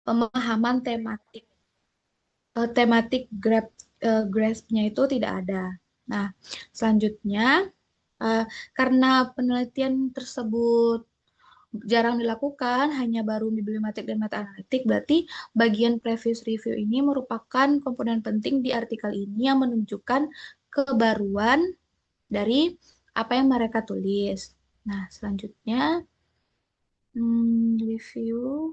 pemahaman tematik grasp-nya itu tidak ada. Nah, selanjutnya eh, karena penelitian tersebut jarang dilakukan, hanya baru bibliomatik dan meta-analitik, berarti bagian previous review ini merupakan komponen penting di artikel ini yang menunjukkan kebaruan dari apa yang mereka tulis. Nah, selanjutnya review.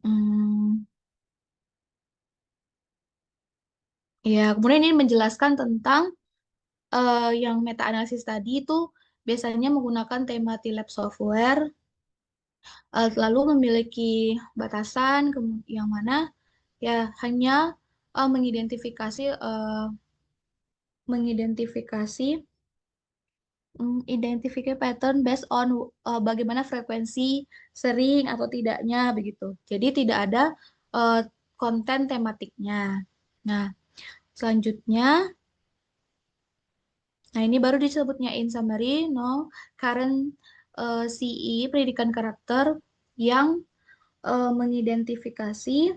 Hmm, ya, kemudian ini menjelaskan tentang yang meta analisis tadi itu biasanya menggunakan tema T-Lab software, lalu memiliki batasan yang mana ya hanya mengidentifikasi mengidentifikasi identify pattern based on bagaimana frekuensi sering atau tidaknya begitu. Jadi tidak ada eh, konten tematiknya. Nah, selanjutnya, nah ini baru disebutnya in summary, no current CE pendidikan karakter yang mengidentifikasi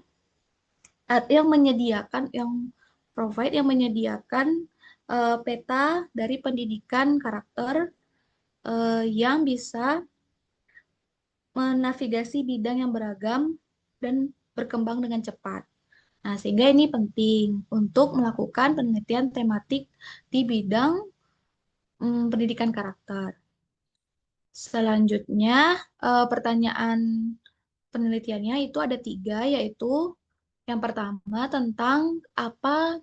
yang menyediakan yang menyediakan peta dari pendidikan karakter yang bisa menavigasi bidang yang beragam dan berkembang dengan cepat. Nah, sehingga ini penting untuk melakukan penelitian tematik di bidang pendidikan karakter. Selanjutnya, pertanyaan penelitiannya itu ada tiga, yaitu yang pertama tentang apa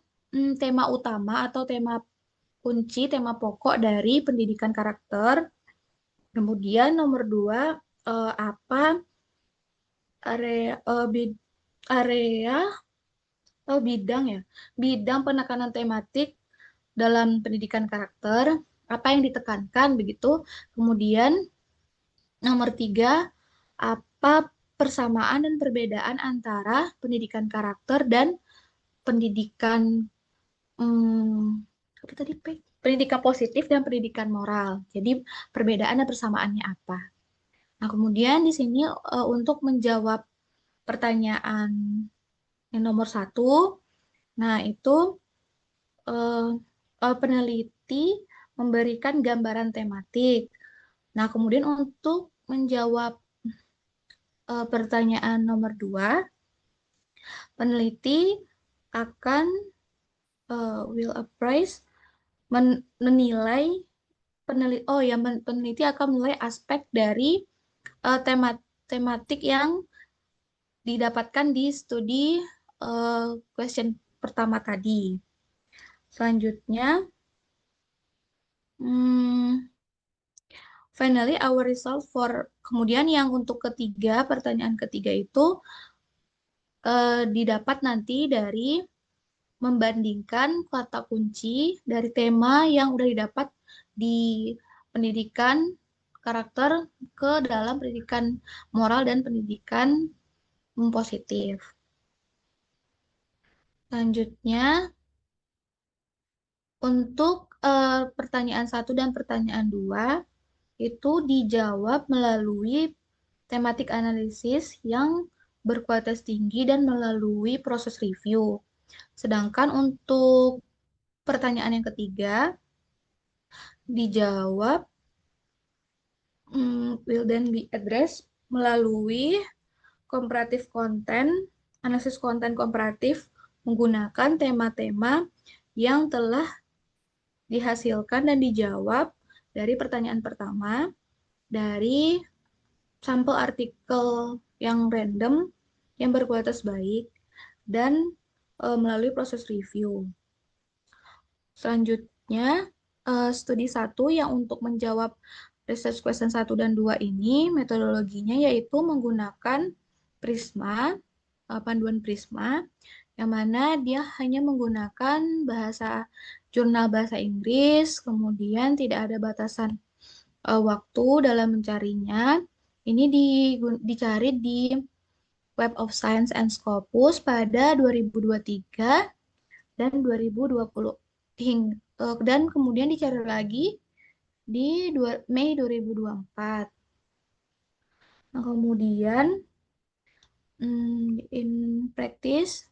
tema utama atau tema kunci, tema pokok dari pendidikan karakter. Kemudian nomor dua, apa area, area atau bidang ya, bidang penekanan tematik dalam pendidikan karakter, apa yang ditekankan begitu. Kemudian nomor tiga, apa persamaan dan perbedaan antara pendidikan karakter dan pendidikan apa tadi Pe? Pendidikan positif dan pendidikan moral. Jadi perbedaan dan persamaannya apa? Nah, kemudian di sini untuk menjawab pertanyaan yang nomor satu, nah itu eh, peneliti memberikan gambaran tematik. Nah, kemudian untuk menjawab pertanyaan nomor dua, peneliti akan will appraise menilai peneliti akan menilai aspek dari tematik yang didapatkan di studi question pertama tadi. Selanjutnya, hmm, finally our result for kemudian yang untuk ketiga, pertanyaan ketiga itu didapat nanti dari membandingkan kata kunci dari tema yang udah didapat di pendidikan karakter ke dalam pendidikan moral dan pendidikan positif. Selanjutnya, untuk pertanyaan satu dan pertanyaan dua itu dijawab melalui tematik analisis yang berkualitas tinggi dan melalui proses review. Sedangkan untuk pertanyaan yang ketiga dijawab will then be addressed melalui komparatif konten, analisis konten komparatif menggunakan tema-tema yang telah dihasilkan dan dijawab dari pertanyaan pertama, dari sampel artikel yang random, yang berkualitas baik, dan melalui proses review. Selanjutnya, studi 1 yang untuk menjawab research question 1 dan 2 ini, metodologinya yaitu menggunakan Prisma, panduan Prisma, yang mana dia hanya menggunakan jurnal bahasa Inggris, kemudian tidak ada batasan waktu dalam mencarinya. Ini dicari di Web of Science and Scopus pada 2023 dan 2020 dan kemudian dicari lagi di Mei 2024. Nah, kemudian in practice,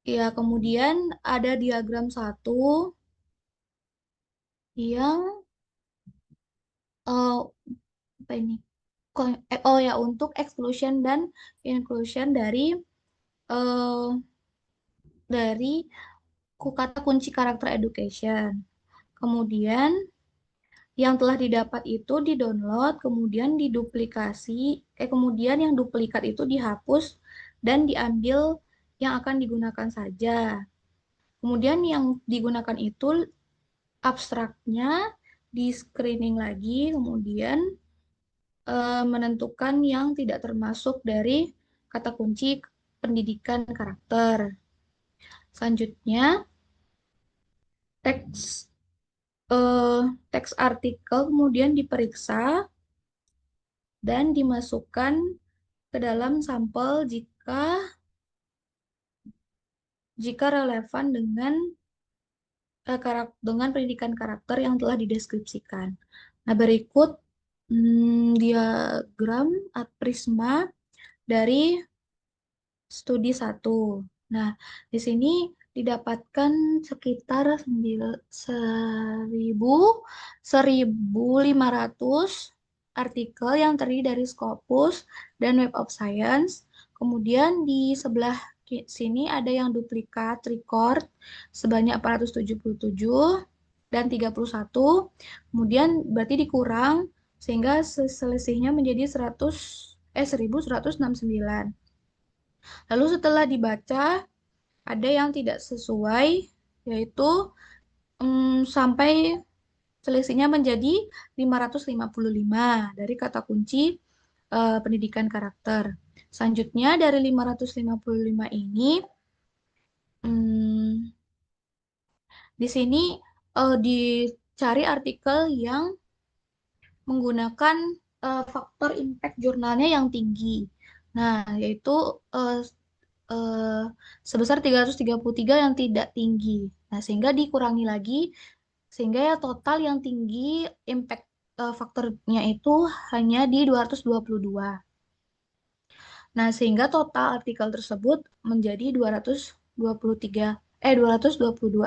ya kemudian ada diagram satu yang apa ini? Oh ya, untuk exclusion dan inclusion eh, dari kata kunci karakter education. Kemudian yang telah didapat itu di-download, kemudian diduplikasi, kemudian yang duplikat itu dihapus dan diambil yang akan digunakan saja. Kemudian yang digunakan itu abstraknya di screening lagi, kemudian menentukan yang tidak termasuk dari kata kunci pendidikan karakter. Selanjutnya, teks eh, teks artikel kemudian diperiksa dan dimasukkan ke dalam sampel jika relevan dengan pendidikan karakter yang telah dideskripsikan. Nah, berikut diagram prisma dari studi satu. Nah, di sini didapatkan sekitar 1.500 artikel yang terdiri dari Scopus dan Web of Science. Kemudian di sebelah sini ada yang duplikat record sebanyak 477 dan 31. Kemudian berarti dikurang sehingga selisihnya menjadi 1.169. Lalu setelah dibaca, ada yang tidak sesuai, yaitu sampai selisihnya menjadi 555 dari kata kunci pendidikan karakter. Selanjutnya dari 555 ini, hmm, di sini dicari artikel yang menggunakan faktor impact jurnalnya yang tinggi. Nah, yaitu eh, eh, sebesar 333 yang tidak tinggi. Nah, sehingga dikurangi lagi, sehingga ya total yang tinggi impact faktornya itu hanya di 222. Nah, sehingga total artikel tersebut menjadi 222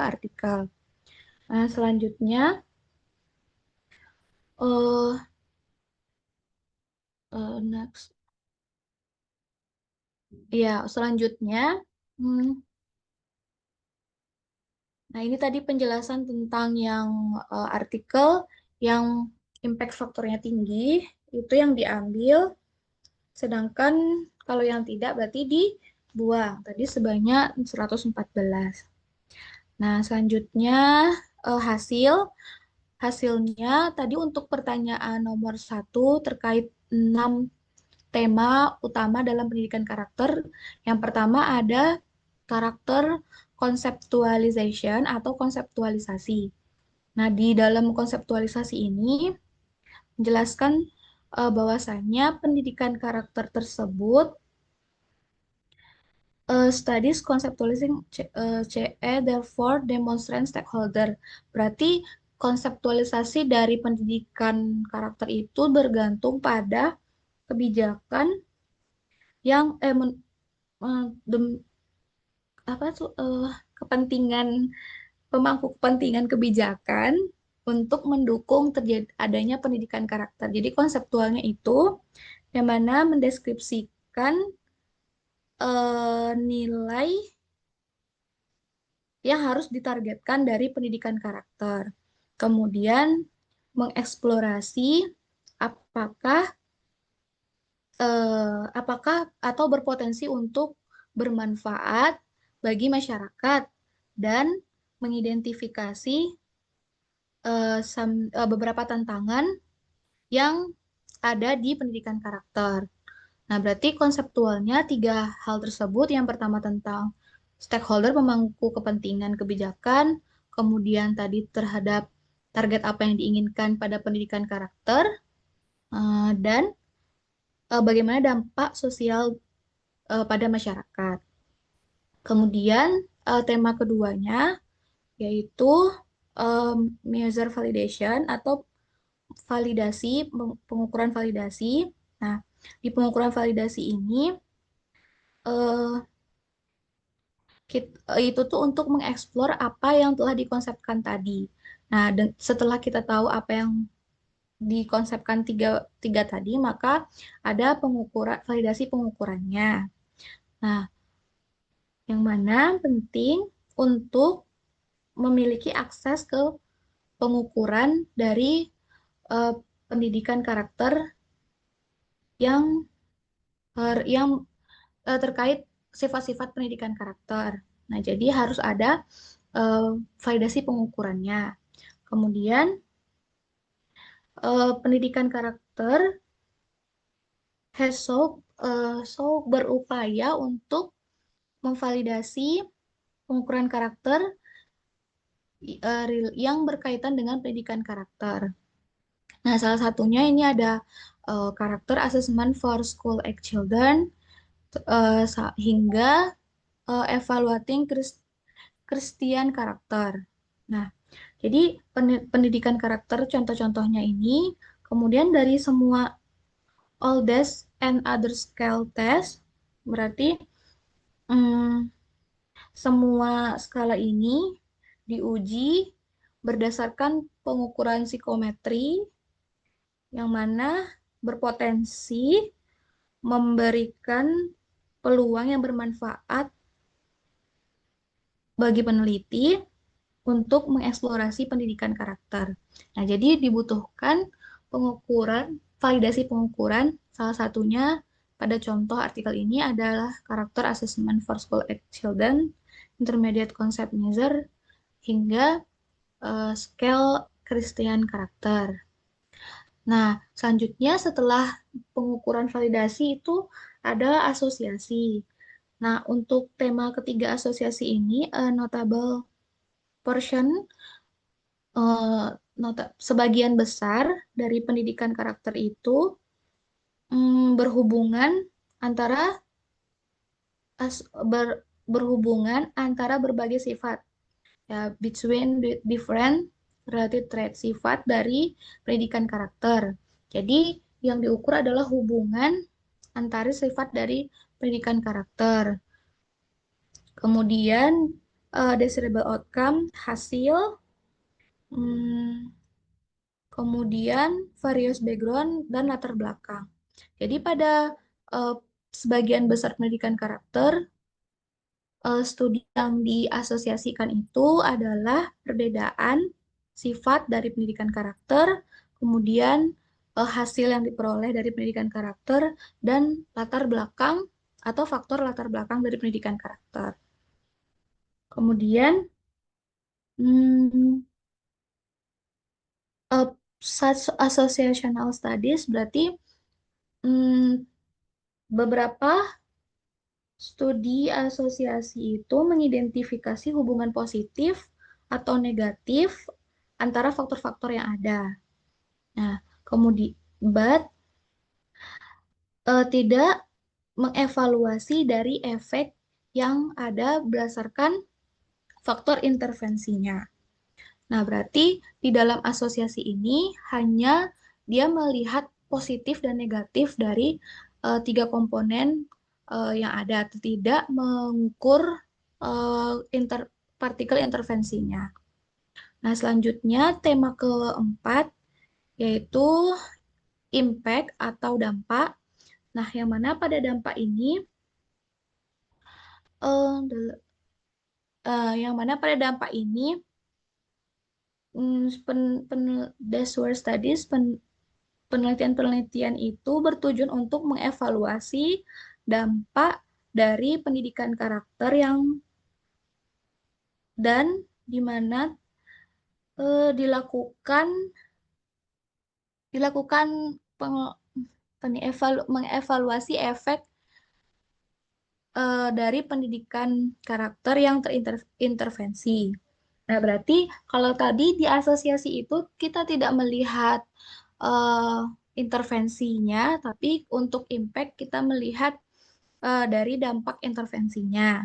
artikel. Nah, selanjutnya eh next. Ya, selanjutnya hmm, nah, ini tadi penjelasan tentang yang artikel yang impact faktornya tinggi, itu yang diambil, sedangkan kalau yang tidak berarti dibuang. Tadi sebanyak 114. Nah, selanjutnya hasil. Hasilnya tadi untuk pertanyaan nomor satu terkait 6 tema utama dalam pendidikan karakter. Yang pertama ada karakter conceptualization atau konseptualisasi. Nah, di dalam konseptualisasi ini menjelaskan bahwasannya pendidikan karakter tersebut studies conceptualizing CE therefore demonstrate stakeholder. Berarti konseptualisasi dari pendidikan karakter itu bergantung pada kebijakan yang apa tuh kepentingan pemangku kepentingan kebijakan untuk mendukung terjadi adanya pendidikan karakter. Jadi konseptualnya itu yang mana mendeskripsikan nilai yang harus ditargetkan dari pendidikan karakter. Kemudian mengeksplorasi apakah apakah atau berpotensi untuk bermanfaat bagi masyarakat dan mengidentifikasi beberapa tantangan yang ada di pendidikan karakter. Nah, berarti konseptualnya tiga hal tersebut. Yang pertama tentang stakeholder pemangku kepentingan kebijakan, kemudian tadi terhadap target apa yang diinginkan pada pendidikan karakter, dan bagaimana dampak sosial pada masyarakat. Kemudian tema keduanya yaitu measure validation atau validasi, pengukuran validasi. Nah, di pengukuran validasi ini eh, itu tuh untuk mengeksplor apa yang telah dikonsepkan tadi. Nah, setelah kita tahu apa yang dikonsepkan tiga tadi, maka ada pengukuran validasi pengukurannya. Nah, yang mana penting untuk memiliki akses ke pengukuran dari eh, pendidikan karakter yang terkait sifat-sifat pendidikan karakter. Nah, jadi harus ada validasi pengukurannya. Kemudian pendidikan karakter so berupaya untuk memvalidasi pengukuran karakter yang berkaitan dengan pendidikan karakter. Nah, salah satunya ini ada karakter assessment for school age children hingga evaluating Christian karakter. Nah, jadi pendidikan karakter contoh-contohnya ini, kemudian dari semua all this and other scale test, berarti hmm, semua skala ini diuji berdasarkan pengukuran psikometri yang mana berpotensi memberikan peluang yang bermanfaat bagi peneliti untuk mengeksplorasi pendidikan karakter. Nah, jadi dibutuhkan pengukuran, validasi pengukuran, salah satunya pada contoh artikel ini adalah Character Assessment for School Age Children, Intermediate Concept Measure, hingga Scale Christian Karakter. Nah, selanjutnya setelah pengukuran validasi itu ada asosiasi. Nah, untuk tema ketiga asosiasi ini, notable portion, eh, sebagian besar dari pendidikan karakter itu berhubungan antara berhubungan antara berbagai sifat, ya, between different related traits, sifat dari pendidikan karakter. Jadi yang diukur adalah hubungan antara sifat dari pendidikan karakter. Kemudian desirable outcome, hasil, hmm, kemudian various background dan latar belakang. Jadi pada eh, sebagian besar pendidikan karakter, studi yang diasosiasikan itu adalah perbedaan sifat dari pendidikan karakter, kemudian hasil yang diperoleh dari pendidikan karakter, dan latar belakang atau faktor latar belakang dari pendidikan karakter. Kemudian, hmm, uh, such associational studies berarti hmm, beberapa studi asosiasi itu mengidentifikasi hubungan positif atau negatif antara faktor-faktor yang ada. Nah, kemudian but tidak mengevaluasi dari efek yang ada berdasarkan faktor intervensinya. Nah, berarti di dalam asosiasi ini hanya dia melihat positif dan negatif dari tiga komponen yang ada, tidak mengukur partikel intervensinya. Nah, selanjutnya tema keempat yaitu impact atau dampak. Nah, yang mana pada dampak ini yang mana pada dampak ini that's where studies penelitian-penelitian itu bertujuan untuk mengevaluasi dampak dari pendidikan karakter yang dan di mana dilakukan dilakukan mengevaluasi efek dari pendidikan karakter yang terintervensi. Nah, berarti kalau tadi di asosiasi itu kita tidak melihat eh, intervensinya, tapi untuk impact kita melihat dari dampak intervensinya.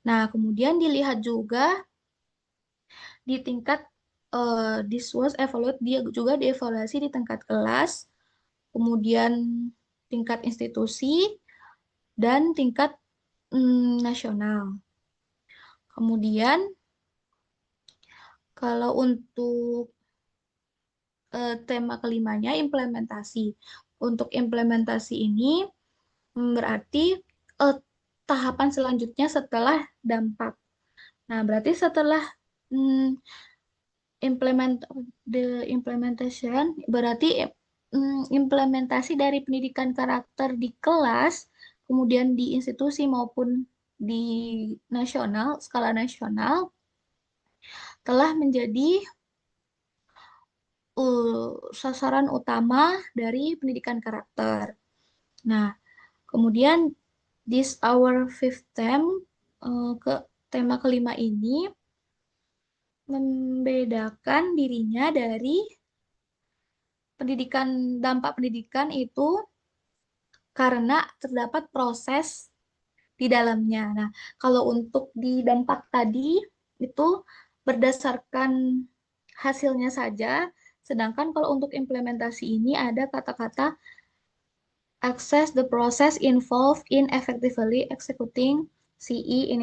Nah, kemudian dilihat juga di tingkat this was evaluate, dia juga dievaluasi di tingkat kelas, kemudian tingkat institusi, dan tingkat nasional. Kemudian kalau untuk tema kelimanya implementasi. Untuk implementasi ini berarti tahapan selanjutnya setelah dampak. Nah, berarti setelah mm, the implementation berarti implementasi dari pendidikan karakter di kelas, kemudian di institusi maupun di nasional, skala nasional telah menjadi sasaran utama dari pendidikan karakter. Nah, kemudian this our fifth theme, ke tema kelima ini membedakan dirinya dari dampak pendidikan itu karena terdapat proses di dalamnya. Nah, kalau untuk di dampak tadi itu berdasarkan hasilnya saja, sedangkan kalau untuk implementasi ini ada kata-kata access the process involved in effectively executing CE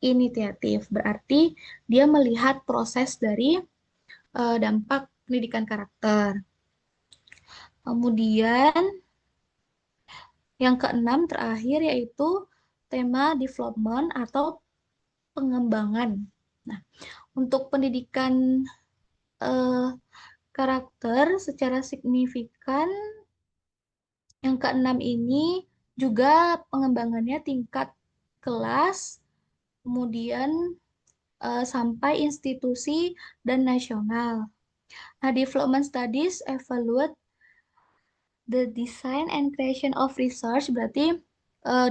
initiative. Berarti dia melihat proses dari dampak pendidikan karakter. Kemudian yang keenam terakhir yaitu tema development atau pengembangan. Nah, untuk pendidikan eh, karakter secara signifikan yang keenam ini juga pengembangannya tingkat kelas, kemudian sampai institusi dan nasional. Nah, development studies evaluate the design and creation of research, berarti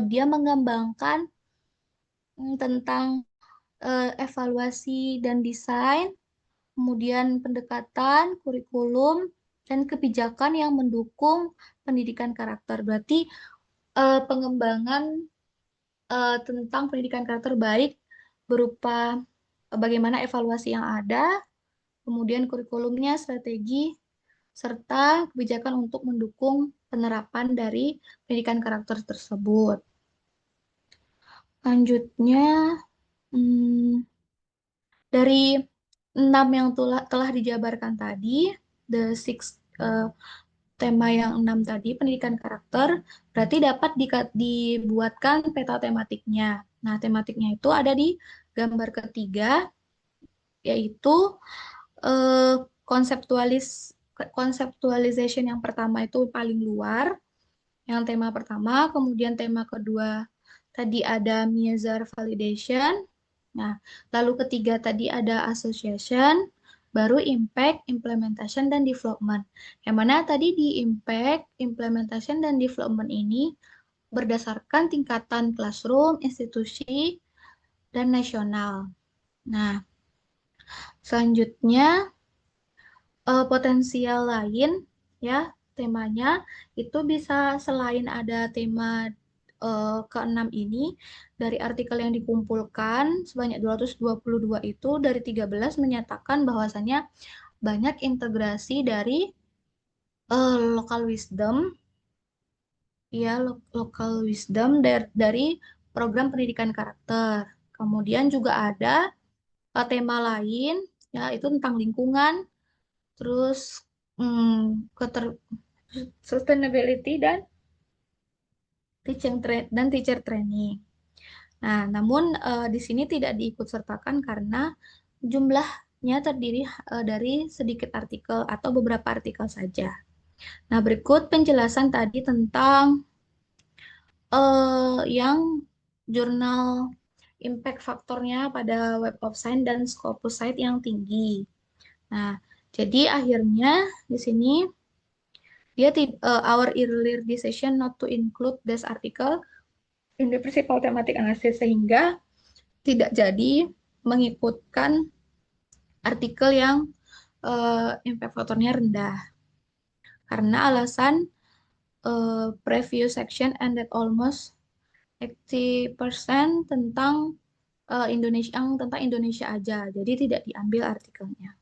dia mengembangkan tentang evaluasi dan desain, kemudian pendekatan, kurikulum, dan kebijakan yang mendukung pendidikan karakter. Berarti pengembangan tentang pendidikan karakter baik berupa bagaimana evaluasi yang ada, kemudian kurikulumnya, strategi, serta kebijakan untuk mendukung penerapan dari pendidikan karakter tersebut. Selanjutnya, dari 6 yang telah dijabarkan tadi, the six tema yang 6 tadi, pendidikan karakter, berarti dapat dibuatkan peta tematiknya. Nah, tematiknya itu ada di gambar ketiga, yaitu eh, conceptualization yang pertama itu paling luar, yang tema pertama, kemudian tema kedua tadi ada Miezar validation. Nah, lalu ketiga tadi ada association, baru impact, implementation, dan development. Yang mana tadi di impact, implementation, dan development ini berdasarkan tingkatan classroom, institusi, dan nasional. Nah, selanjutnya potensial lain ya temanya itu bisa selain ada tema keenam ini dari artikel yang dikumpulkan sebanyak 222 itu dari 13 menyatakan bahwasannya banyak integrasi dari local wisdom ya local wisdom dari program pendidikan karakter. Kemudian juga ada tema lain ya itu tentang lingkungan, terus keter sustainability dan teacher training. Nah, namun di sini tidak diikut sertakan karena jumlahnya terdiri dari sedikit artikel atau beberapa artikel saja. Nah, berikut penjelasan tadi tentang yang jurnal impact faktornya pada Web of Science dan Scopus Site yang tinggi. Nah, jadi akhirnya di sini dia our earlier decision not to include this article in the principal thematic analysis sehingga tidak jadi mengikutkan artikel yang impact faktornya rendah karena alasan preview section ended almost 80% tentang Indonesia aja, jadi tidak diambil artikelnya.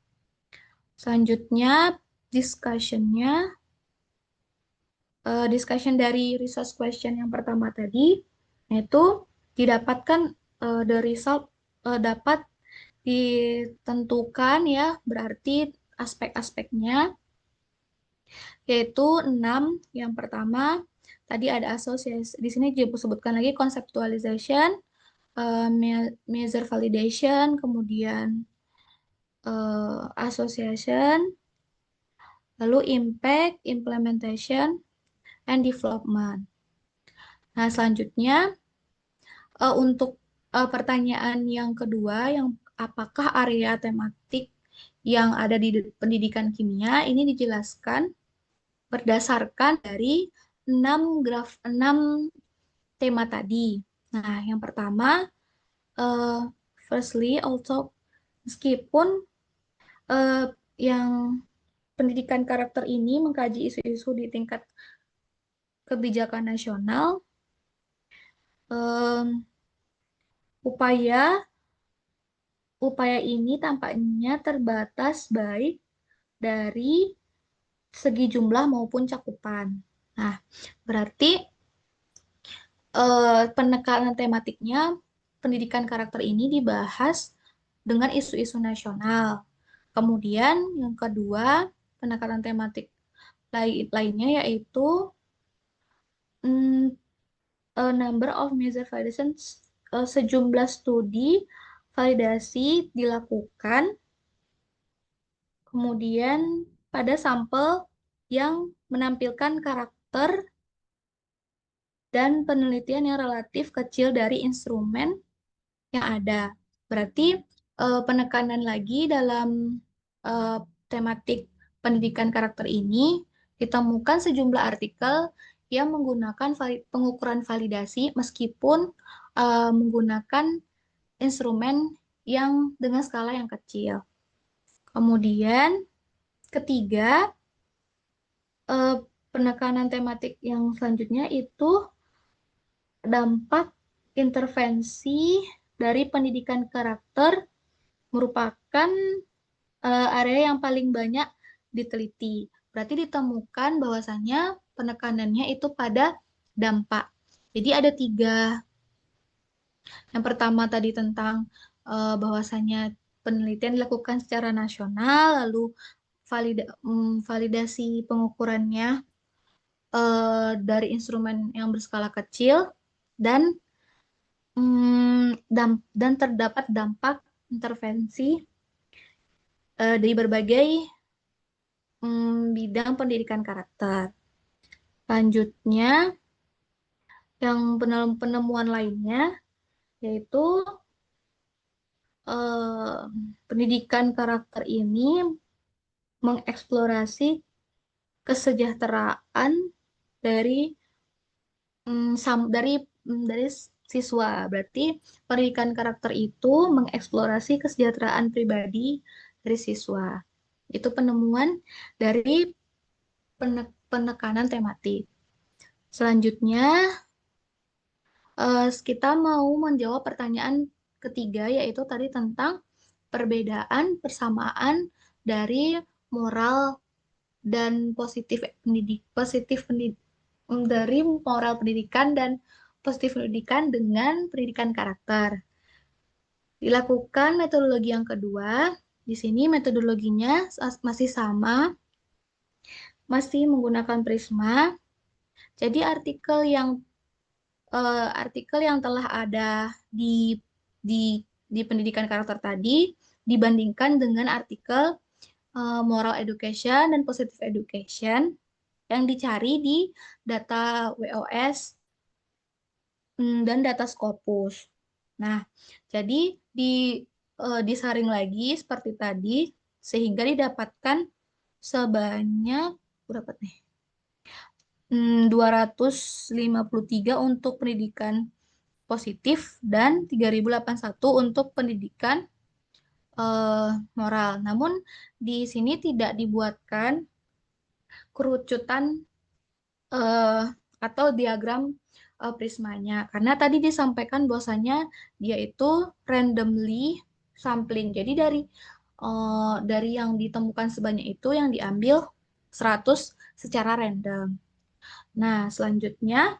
Selanjutnya, discussion-nya, discussion dari resource question yang pertama tadi, yaitu didapatkan the result dapat ditentukan ya, berarti aspek-aspeknya yaitu 6. Yang pertama, tadi ada asosiasi. Di sini disebutkan lagi conceptualization, measure validation, kemudian association, lalu impact, implementation, and development. Nah, selanjutnya untuk pertanyaan yang kedua, yang apakah area tematik yang ada di pendidikan kimia ini dijelaskan berdasarkan dari 6 tema tadi. Nah, yang pertama, firstly, also meskipun uh, yang pendidikan karakter ini mengkaji isu-isu di tingkat kebijakan nasional, um, upaya upaya ini tampaknya terbatas baik dari segi jumlah maupun cakupan. Nah, berarti penekanan tematiknya pendidikan karakter ini dibahas dengan isu-isu nasional. Kemudian yang kedua, penekanan tematik lainnya yaitu mm, a number of measure validations, sejumlah studi validasi dilakukan, kemudian pada sampel yang menampilkan karakter dan penelitian yang relatif kecil dari instrumen yang ada. Berarti penekanan lagi dalam eh, tematik pendidikan karakter ini ditemukan sejumlah artikel yang menggunakan pengukuran validasi meskipun menggunakan instrumen yang dengan skala yang kecil. Kemudian ketiga, eh, penekanan tematik yang selanjutnya itu dampak intervensi dari pendidikan karakter merupakan area yang paling banyak diteliti. Berarti ditemukan bahwasannya penekanannya itu pada dampak. Jadi ada 3. Yang pertama tadi tentang bahwasannya penelitian dilakukan secara nasional, lalu validasi pengukurannya dari instrumen yang berskala kecil, dan dan terdapat dampak intervensi dari berbagai bidang pendidikan karakter. Lanjutnya, yang penemuan lainnya yaitu pendidikan karakter ini mengeksplorasi kesejahteraan dari dari siswa. Berarti pendidikan karakter itu mengeksplorasi kesejahteraan pribadi dari siswa. Itu penemuan dari penekanan tematik. Selanjutnya, kita mau menjawab pertanyaan ketiga, yaitu tadi tentang perbedaan persamaan dari moral dan dari moral pendidikan dan positif pendidikan dengan pendidikan karakter. Dilakukan metodologi yang kedua. Di sini metodologinya masih sama, masih menggunakan prisma. Jadi artikel yang telah ada di pendidikan karakter tadi dibandingkan dengan artikel moral education dan positive education yang dicari di data WOS dan data Scopus. Nah, jadi disaring lagi seperti tadi sehingga didapatkan sebanyak berapa nih? 253 untuk pendidikan positif dan 3081 untuk pendidikan moral. Namun di sini tidak dibuatkan kerucutan atau diagram prismanya karena tadi disampaikan bahwasanya dia itu randomly sampling. Jadi dari dari yang ditemukan sebanyak itu yang diambil 100 secara random. Nah, selanjutnya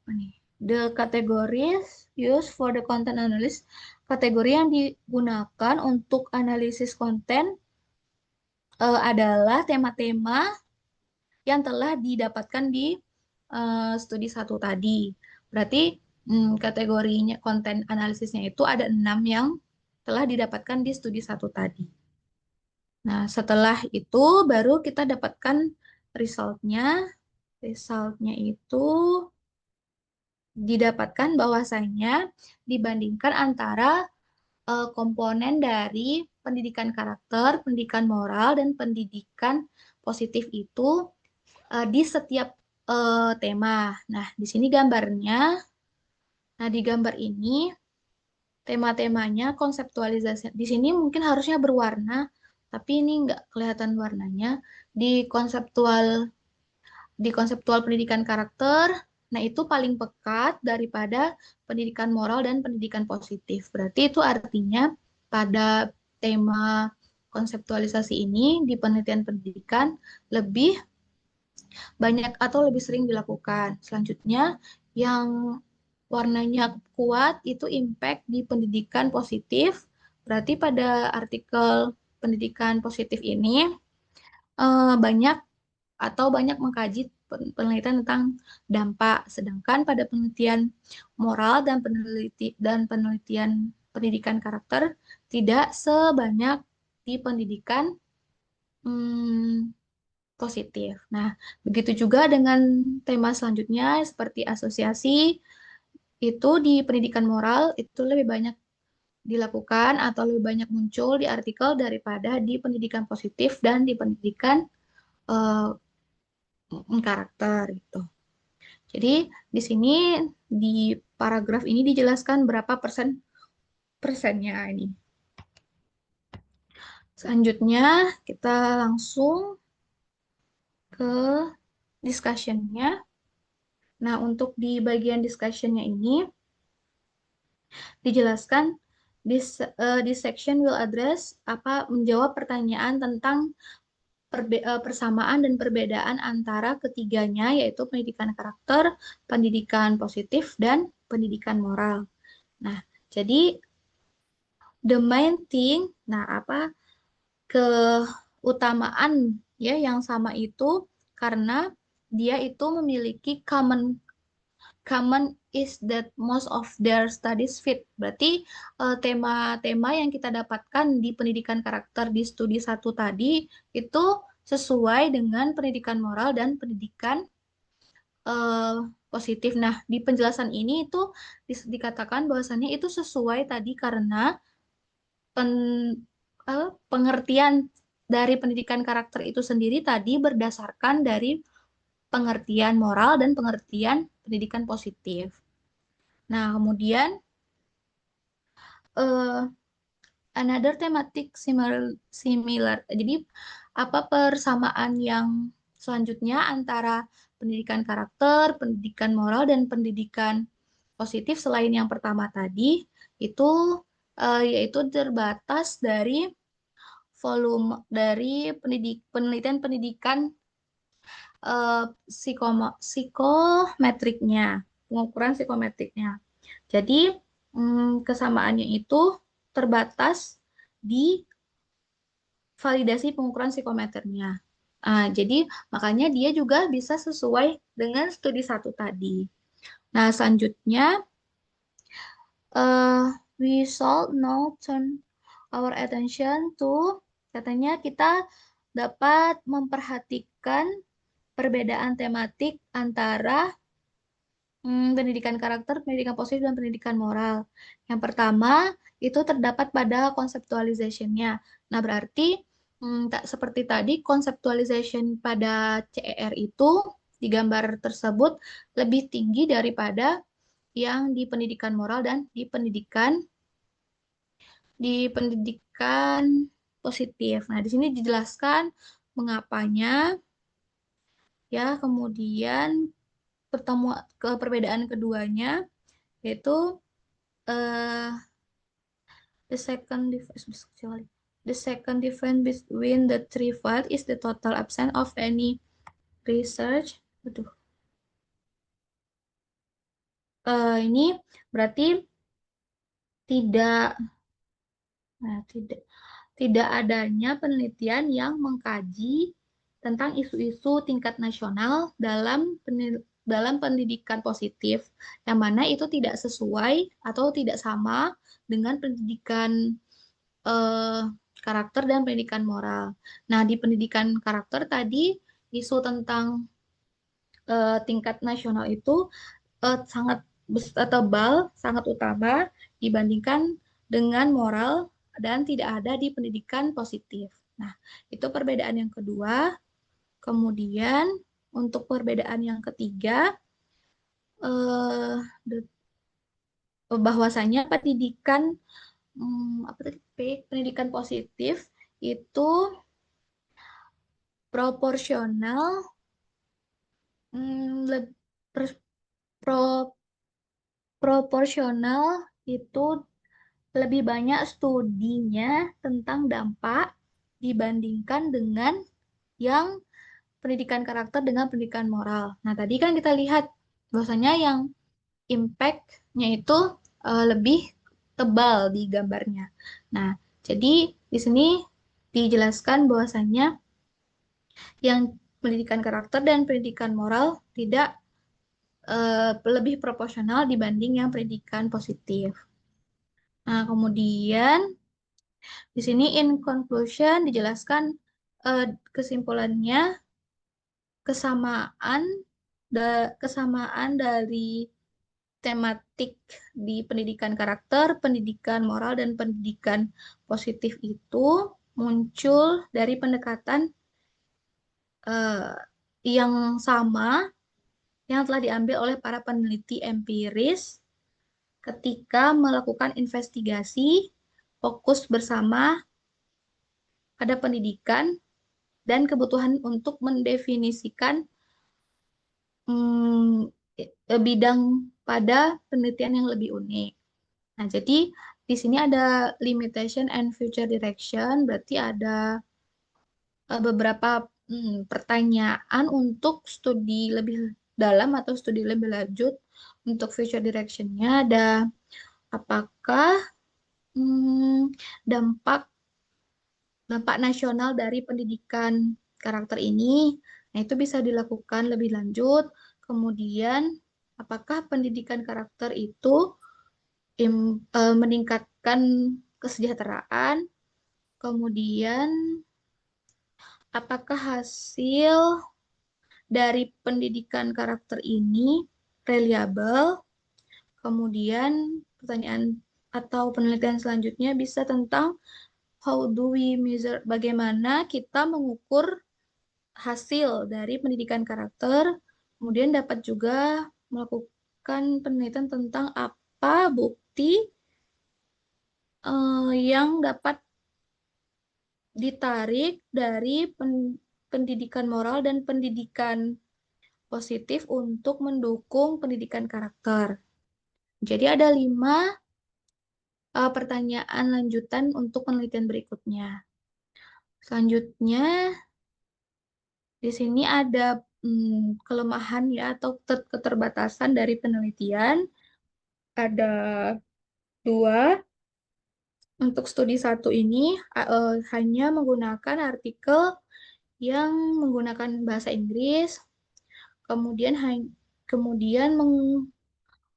ini, the categories used for the content analysis, kategori yang digunakan untuk analisis konten adalah tema-tema yang telah didapatkan di studi satu tadi. Berarti kategorinya konten analisisnya itu ada 6 yang telah didapatkan di studi satu tadi. Nah, setelah itu baru kita dapatkan resultnya. Resultnya itu didapatkan bahwasanya dibandingkan antara komponen dari pendidikan karakter, pendidikan moral, dan pendidikan positif itu di setiap tema. Nah, di sini gambarnya. Nah, di gambar ini tema-temanya konseptualisasi. Di sini mungkin harusnya berwarna, tapi ini nggak kelihatan warnanya. Di konseptual di konseptual pendidikan karakter, nah itu paling pekat daripada pendidikan moral dan pendidikan positif. Berarti itu artinya pada tema konseptualisasi ini di penelitian pendidikan lebih banyak atau lebih sering dilakukan. Selanjutnya, yang warnanya kuat itu impact di pendidikan positif. Berarti pada artikel pendidikan positif ini banyak atau banyak mengkaji penelitian tentang dampak. Sedangkan pada penelitian moral dan penelitian pendidikan karakter tidak sebanyak di pendidikan hmm, positif. Nah, begitu juga dengan tema selanjutnya seperti asosiasi itu di pendidikan moral itu lebih banyak dilakukan atau lebih banyak muncul di artikel daripada di pendidikan positif dan di pendidikan eh, karakter gitu. Jadi di sini di paragraf ini dijelaskan berapa persennya ini. Selanjutnya kita langsung ke discussion-nya. Nah, untuk di bagian discussion-nya ini dijelaskan this section will address menjawab pertanyaan tentang persamaan dan perbedaan antara ketiganya yaitu pendidikan karakter, pendidikan positif dan pendidikan moral. Nah, jadi the main thing, nah keutamaan ya yang sama itu karena dia itu memiliki common is that most of their studies fit. Berarti tema-tema yang kita dapatkan di pendidikan karakter di studi satu tadi itu sesuai dengan pendidikan moral dan pendidikan eh, positif. Nah, di penjelasan ini itu dikatakan bahwasannya itu sesuai tadi karena pengertian dari pendidikan karakter itu sendiri tadi berdasarkan dari pengertian moral dan pengertian pendidikan positif. Nah, kemudian uh, another thematic similar. Jadi apa persamaan yang selanjutnya antara pendidikan karakter, pendidikan moral dan pendidikan positif selain yang pertama tadi itu yaitu terbatas dari volume dari penelitian pendidikan psikometriknya, pengukuran psikometriknya. Jadi kesamaannya itu terbatas di validasi pengukuran psikometernya. Jadi makanya dia juga bisa sesuai dengan studi satu tadi. Nah, selanjutnya we shall now turn our attention to katanya kita dapat memperhatikan perbedaan tematik antara pendidikan karakter, pendidikan positif, dan pendidikan moral. Yang pertama, itu terdapat pada conceptualization-nya. Nah, berarti tak seperti tadi, conceptualization pada CER itu di gambar tersebut lebih tinggi daripada yang di pendidikan moral dan di pendidikan positif. Nah, di sini dijelaskan mengapanya ya, kemudian perbedaan keduanya yaitu eh, The second difference, the second difference between the three fields is the total absence of any research. Aduh. Ini berarti tidak, nah, tidak adanya penelitian yang mengkaji tentang isu-isu tingkat nasional dalam pendidikan positif, yang mana itu tidak sesuai atau tidak sama dengan pendidikan eh, karakter dan pendidikan moral. Nah, di pendidikan karakter tadi isu tentang tingkat nasional itu sangat tebal, sangat utama dibandingkan dengan moral dan tidak ada di pendidikan positif. Nah, itu perbedaan yang kedua. Kemudian untuk perbedaan yang ketiga, eh, bahwasanya pendidikan apa tadi pendidikan positif itu proporsional, mm, leb- pers- pro- proporsional itu lebih banyak studinya tentang dampak dibandingkan dengan yang pendidikan karakter dengan pendidikan moral. Nah, tadi kan kita lihat bahwasanya yang impact-nya itu lebih tebal di gambarnya. Nah, jadi di sini dijelaskan bahwasanya yang pendidikan karakter dan pendidikan moral tidak lebih proporsional dibanding yang pendidikan positif. Nah, kemudian di sini in conclusion dijelaskan kesimpulannya kesamaan kesamaan dari tematik di pendidikan karakter, pendidikan moral dan pendidikan positif itu muncul dari pendekatan eh, yang sama yang telah diambil oleh para peneliti empiris ketika melakukan investigasi fokus bersama pada pendidikan dan kebutuhan untuk mendefinisikan bidang pada penelitian yang lebih unik. Nah, jadi di sini ada limitation and future direction, berarti ada beberapa pertanyaan untuk studi lebih dalam atau studi lebih lanjut. Untuk future direction-nya ada apakah hmm, dampak dampak nasional dari pendidikan karakter ini. Nah, itu bisa dilakukan lebih lanjut. Kemudian, apakah pendidikan karakter itu meningkatkan kesejahteraan? Kemudian, apakah hasil dari pendidikan karakter ini reliable? Kemudian, pertanyaan atau penelitian selanjutnya bisa tentang how do we measure, bagaimana kita mengukur hasil dari pendidikan karakter. Kemudian dapat juga melakukan penelitian tentang apa bukti yang dapat ditarik dari pendidikan moral dan pendidikan positif untuk mendukung pendidikan karakter. Jadi ada 5 pertanyaan lanjutan untuk penelitian berikutnya. Selanjutnya, di sini ada kelemahan ya atau keterbatasan dari penelitian. Ada 2. Untuk studi 1 ini hanya menggunakan artikel yang menggunakan bahasa Inggris, kemudian kemudian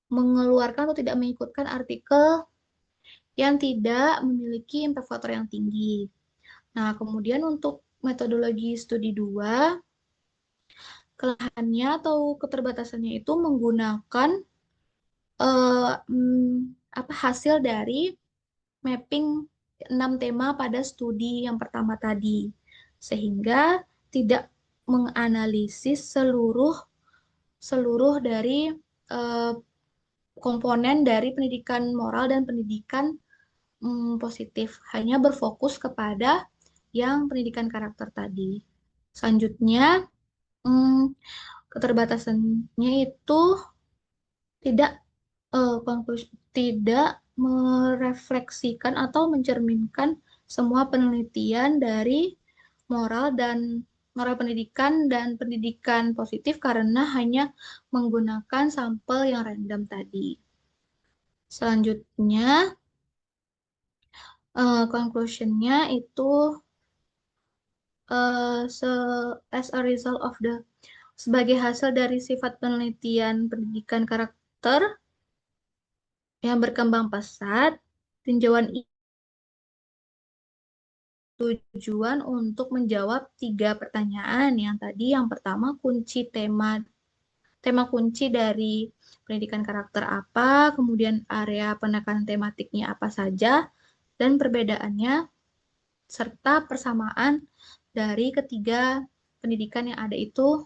mengeluarkan atau tidak mengikutkan artikel yang tidak memiliki impact factor yang tinggi. Nah, kemudian untuk metodologi studi 2, kelemahannya atau keterbatasannya itu menggunakan hasil dari mapping 6 tema pada studi yang pertama tadi, sehingga tidak menganalisis seluruh seluruh dari eh, komponen dari pendidikan moral dan pendidikan positif, hanya berfokus kepada yang pendidikan karakter tadi. Selanjutnya, keterbatasannya itu tidak tidak merefleksikan atau mencerminkan semua penelitian dari moral dan moral pendidikan dan pendidikan positif karena hanya menggunakan sampel yang random tadi. Selanjutnya, conclusionnya itu as a result of the sebagai hasil dari sifat penelitian pendidikan karakter yang berkembang pesat, tinjauan tujuan untuk menjawab 3 pertanyaan yang tadi. Yang pertama, tema kunci dari pendidikan karakter apa, kemudian area penekanan tematiknya apa saja, dan perbedaannya, serta persamaan dari ketiga pendidikan yang ada itu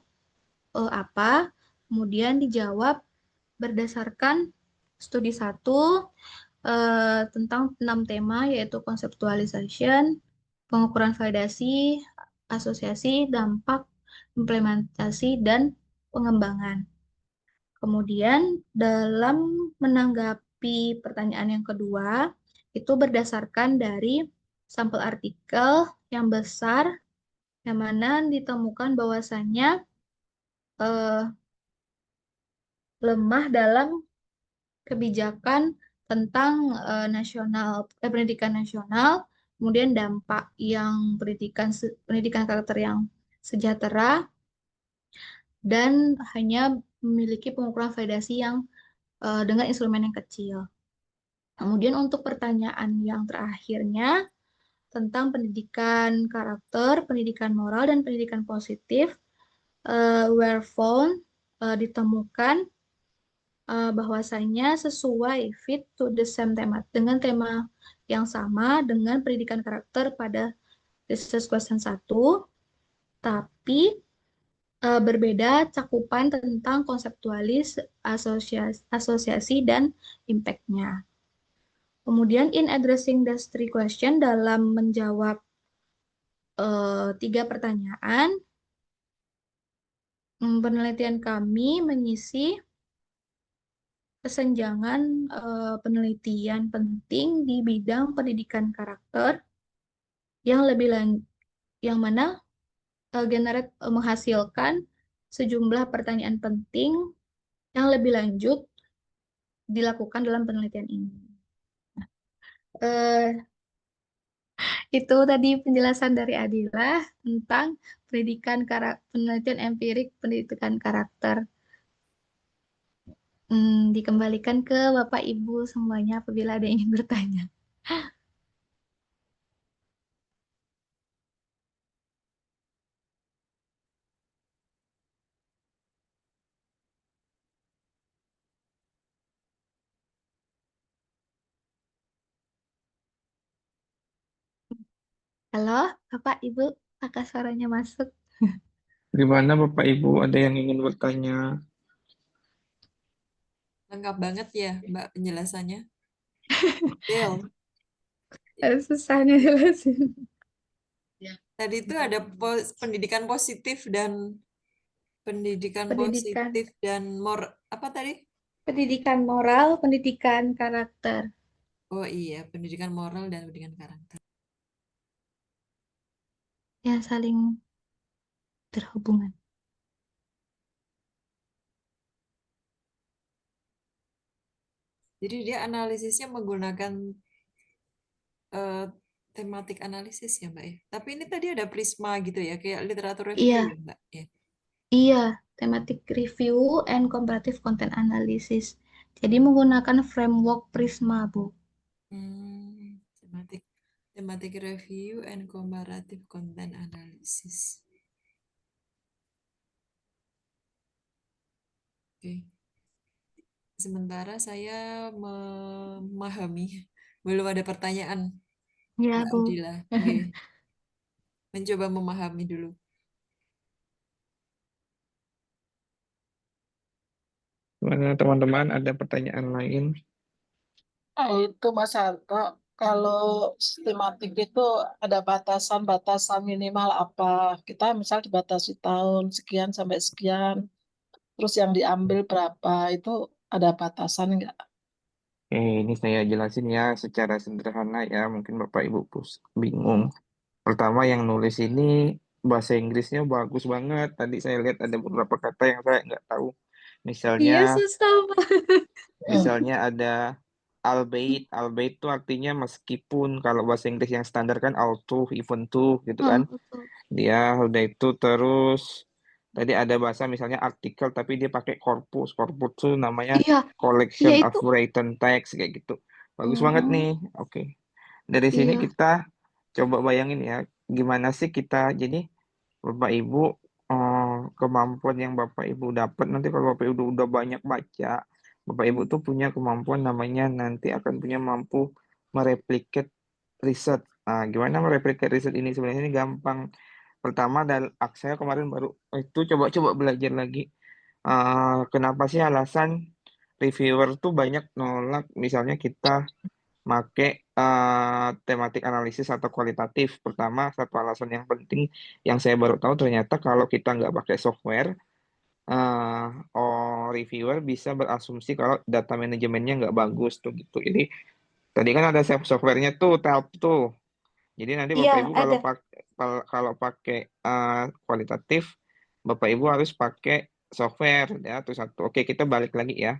apa. Kemudian dijawab berdasarkan studi 1 tentang 6 tema, yaitu conceptualization, pengukuran validasi, asosiasi, dampak, implementasi, dan pengembangan. Kemudian dalam menanggapi pertanyaan yang kedua, itu berdasarkan dari sampel artikel yang besar, yang mana ditemukan bahwasannya eh, lemah dalam kebijakan tentang pendidikan nasional, kemudian dampak yang pendidikan karakter yang sejahtera, dan hanya memiliki pengukuran validasi yang dengan instrumen yang kecil. Kemudian untuk pertanyaan yang terakhirnya tentang pendidikan karakter, pendidikan moral, dan pendidikan positif, were found ditemukan bahwasanya sesuai fit to the same tema dengan tema yang sama dengan pendidikan karakter pada research question 1, tapi berbeda cakupan tentang konseptualis, asosiasi, dan impact-nya. Kemudian in addressing the three question, dalam menjawab 3 pertanyaan, penelitian kami mengisi kesenjangan penelitian penting di bidang pendidikan karakter yang lebih yang mana menghasilkan sejumlah pertanyaan penting yang lebih lanjut dilakukan dalam penelitian ini. Eh, itu tadi penjelasan dari Adila tentang penelitian empirik pendidikan karakter. Dikembalikan ke Bapak Ibu semuanya apabila ada yang ingin bertanya. Halo, Bapak Ibu, apakah suaranya masuk? Gimana Bapak Ibu, ada yang ingin bertanya? Lengkap banget ya, Mbak, penjelasannya. Del, Susah nih jelasin. tadi itu ada pendidikan positif dan pendidikan Pendidikan, positif dan apa tadi? pendidikan moral, pendidikan karakter. Oh iya, pendidikan moral dan pendidikan karakter. Yang saling terhubungan. Jadi dia analisisnya menggunakan eh, tematik analisis ya, Mbak ya. Tapi ini tadi ada prisma gitu ya, kayak literatur review Iya, ya, Mbak ya. iya, thematic review and comparative content analysis. Jadi menggunakan framework Prisma, Bu. Tematik tematik review and comparative content analysis. Oke. Sementara saya memahami, belum ada pertanyaan, Ya, Mbak Bu. Adila. Oke. Mencoba memahami dulu. Gimana teman-teman, ada pertanyaan lain? Itu Mas Harto, kalau sistematik itu ada batasan-batasan minimal apa? Kita misal dibatasi tahun sekian sampai sekian, terus yang diambil berapa, itu ada batasan nggak? Ini saya jelasin ya secara sederhana ya, mungkin Bapak Ibu bingung. Pertama yang nulis ini bahasa Inggrisnya bagus banget. Tadi saya lihat ada beberapa kata yang saya nggak tahu. Misalnya, Iya, susah banget. misalnya ada albeit. Albeit itu artinya meskipun. Kalau bahasa Inggris yang standar kan although, even to gitu kan. Betul. Dia udah itu terus tadi ada bahasa misalnya artikel tapi dia pakai corpus. Corpus tuh namanya Iya, iya collection of itu. written text kayak gitu. Bagus banget nih. Mm-mm. Oke. Dari sini Iya. kita coba bayangin ya, gimana sih kita jadi Bapak Ibu kemampuan yang Bapak Ibu dapat nanti kalau Bapak Ibu udah banyak baca, Bapak Ibu tuh punya kemampuan namanya nanti akan punya mampu mereplikat riset. Gimana mereplikat riset ini sebenarnya ini gampang. Pertama, saya kemarin baru itu coba-coba belajar lagi. Kenapa sih alasan reviewer tuh banyak nolak misalnya kita make tematik analisis atau kualitatif. Pertama, satu alasan yang penting yang saya baru tahu ternyata kalau kita nggak pakai software, eh reviewer bisa berasumsi kalau data manajemennya nggak bagus tuh gitu. Jadi tadi kan ada softwarenya tuh, TELP tuh. Jadi nanti Iya, Bapak Ibu ada. kalau pakai kualitatif, Bapak Ibu harus pakai software ya. Terus satu. Oke, kita balik lagi ya.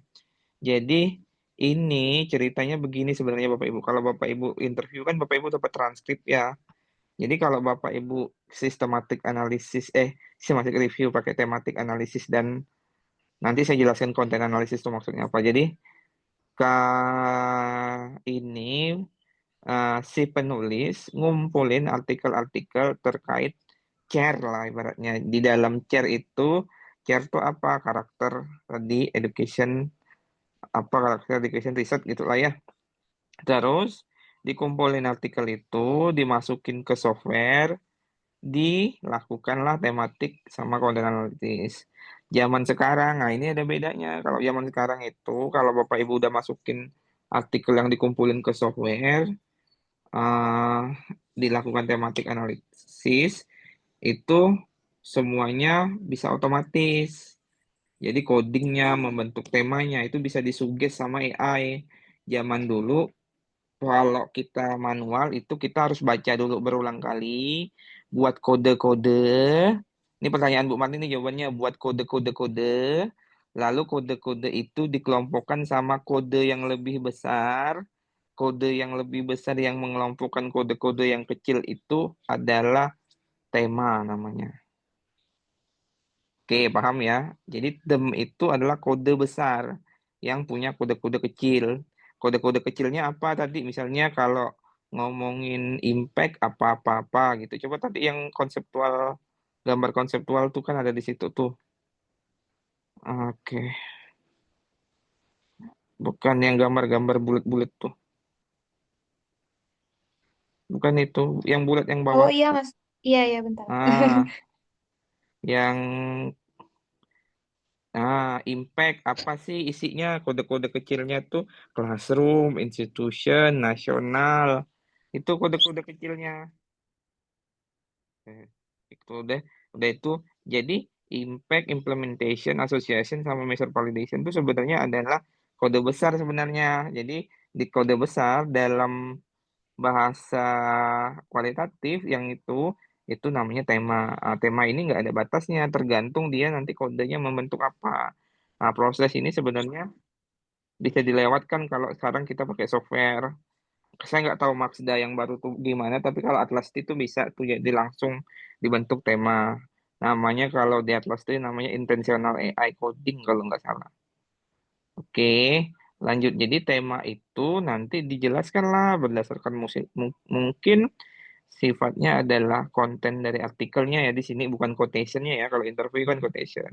Jadi ini ceritanya begini sebenarnya Bapak Ibu. Kalau Bapak Ibu interview kan Bapak Ibu dapat transkrip ya. Jadi kalau Bapak Ibu sistematik review pakai tematik analisis dan nanti saya jelaskan konten analisis itu maksudnya apa. Jadi ke ini si penulis ngumpulin artikel-artikel terkait chair lah ibaratnya. Di dalam chair itu apa? Karakter tadi education apa karakter education research gitulah ya. Terus dikumpulin artikel itu, dimasukin ke software, dilakukanlah tematik sama konten analitis. Zaman sekarang, nah ini ada bedanya. Kalau zaman sekarang itu, kalau Bapak Ibu udah masukin artikel yang dikumpulin ke software, eh, dilakukan tematik analisis, itu semuanya bisa otomatis. Jadi codingnya, membentuk temanya, itu bisa disuges sama AI. Zaman dulu kalau kita manual itu kita harus baca dulu berulang kali, buat kode-kode. Ini pertanyaan Bu Martin ini jawabannya buat kode-kode-kode. Lalu kode-kode itu dikelompokkan sama kode yang lebih besar. Kode yang lebih besar yang mengelompokkan kode-kode yang kecil itu adalah tema namanya. Oke, paham ya? Jadi dem itu adalah kode besar yang punya kode-kode kecil. Kode-kode kecilnya apa tadi? Misalnya kalau ngomongin impact apa-apa-apa gitu. Coba tadi yang konseptual, gambar konseptual tuh kan ada di situ tuh. Oke, bukan yang gambar-gambar bulat-bulat tuh. Bukan itu, yang bulat yang Oh bawah. iya, Mas. Iya, iya, bentar. Ah, yang impact apa sih isinya? Kode-kode kecilnya tuh classroom, institution, nasional. Itu kode-kode kecilnya. Eh, Itu udah itu. Jadi impact, implementation, association sama measure validation itu sebenarnya adalah kode besar sebenarnya. Jadi di kode besar dalam bahasa kualitatif yang itu namanya tema. Tema ini nggak ada batasnya, tergantung dia nanti kodenya membentuk apa. Nah, proses ini sebenarnya bisa dilewatkan kalau sekarang kita pakai software. Saya nggak tahu Maxda yang baru tuh gimana, tapi kalau Atlas itu bisa tuh jadi langsung dibentuk tema. Namanya kalau di Atlas itu namanya intentional AI coding kalau nggak salah. Oke, lanjut. Jadi tema itu nanti dijelaskan lah berdasarkan mungkin sifatnya adalah konten dari artikelnya ya di sini bukan quotationnya ya. Kalau interview kan quotation.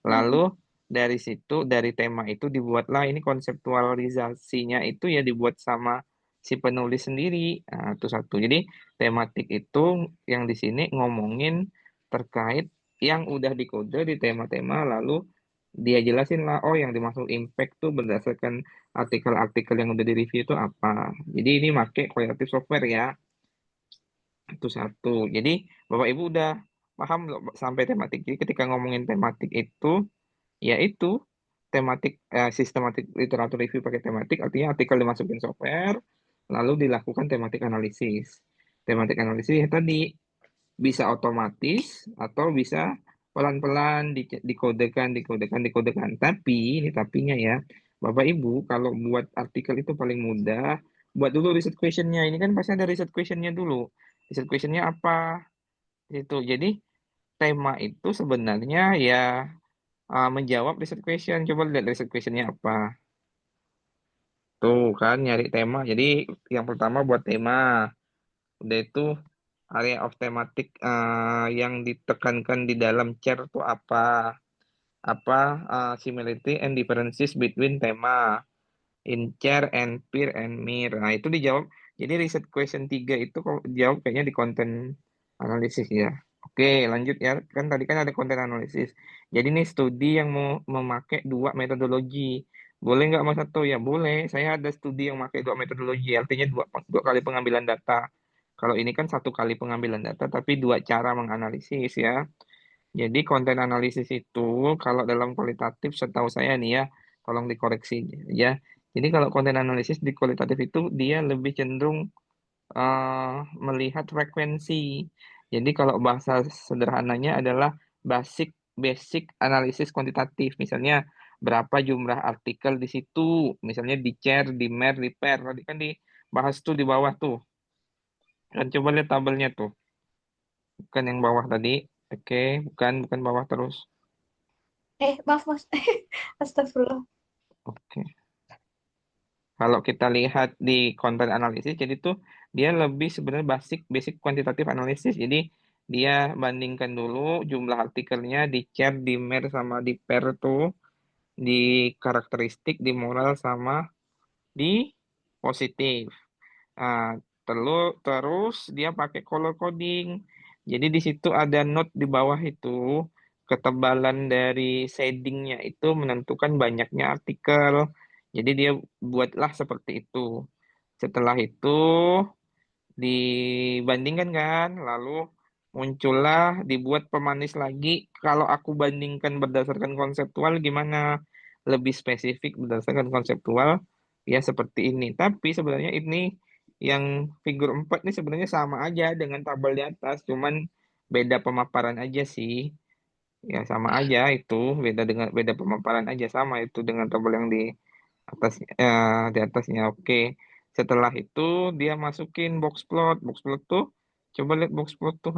Lalu dari situ, dari tema itu dibuatlah ini konseptualisasinya itu ya dibuat sama si penulis sendiri. Nah, itu satu. Jadi tematik itu yang di sini ngomongin terkait yang udah dikode di tema-tema, lalu dia jelasin lah, oh yang dimaksud impact tuh berdasarkan artikel-artikel yang udah di-review itu apa. Jadi ini make creative software ya, itu satu. Jadi Bapak Ibu udah paham loh sampai tematik. Jadi ketika ngomongin tematik itu, yaitu systematic literature review pakai tematik, artinya artikel dimasukin software, lalu dilakukan tematik analisis. Tematik analisis ya tadi bisa otomatis atau bisa pelan-pelan dikodekan. Tapi ini tapinya ya, Bapak Ibu, kalau buat artikel itu paling mudah, buat dulu riset questionnya. Ini kan pasti ada riset questionnya dulu. Riset questionnya apa? Itu. Jadi tema itu sebenarnya ya menjawab riset question. Coba lihat riset questionnya apa. Tuh kan nyari tema. Jadi yang pertama buat tema. Udah itu area of thematic yang ditekankan di dalam chair itu apa? Similarity and differences between tema in chair and peer and mirror. Nah, itu dijawab. Jadi riset question 3 itu jawab kayaknya di content analisis ya. Oke, lanjut ya. Kan tadi kan ada content analisis. Jadi ini studi yang mau memakai 2 metodologi. Boleh nggak Mas Sato? Ya boleh. Saya ada studi yang memakai 2 metodologi. Artinya dua kali pengambilan data. Kalau ini kan 1 kali pengambilan data, tapi 2 cara menganalisis ya. Jadi konten analisis itu kalau dalam kualitatif setahu saya nih ya, tolong dikoreksi ya. Jadi kalau konten analisis di kualitatif itu dia lebih cenderung melihat frekuensi. Jadi kalau bahasa sederhananya adalah basic analisis kuantitatif. Misalnya berapa jumlah artikel di situ, misalnya di share, di mer, di pair. Tadi kan dibahas tuh di bawah tuh. Kan coba lihat tabelnya tuh. Bukan yang bawah tadi. Oke, bukan bawah terus. Maaf Mas. Astagfirullah. Oke. Kalau kita lihat di konten analisis, jadi tuh dia lebih sebenarnya basic kuantitatif analisis. Jadi dia bandingkan dulu jumlah artikelnya di share, di mer, sama di pair tuh, di karakteristik, di moral, sama di positif. Nah, terus dia pakai color coding. Jadi di situ ada note di bawah itu, ketebalan dari shadingnya itu menentukan banyaknya artikel. Jadi dia buatlah seperti itu. Setelah itu dibandingkan kan, lalu muncullah dibuat pemanis lagi. Kalau aku bandingkan berdasarkan konseptual gimana? Lebih spesifik berdasarkan konseptual ya seperti ini. Tapi sebenarnya ini yang figur 4 ini sebenarnya sama aja dengan tabel di atas, cuman beda pemaparan aja sih. Ya sama aja itu, beda pemaparan aja, sama itu dengan tabel yang di atasnya. Oke. Setelah itu dia masukin box plot. Box plot tuh coba lihat box plot tuh.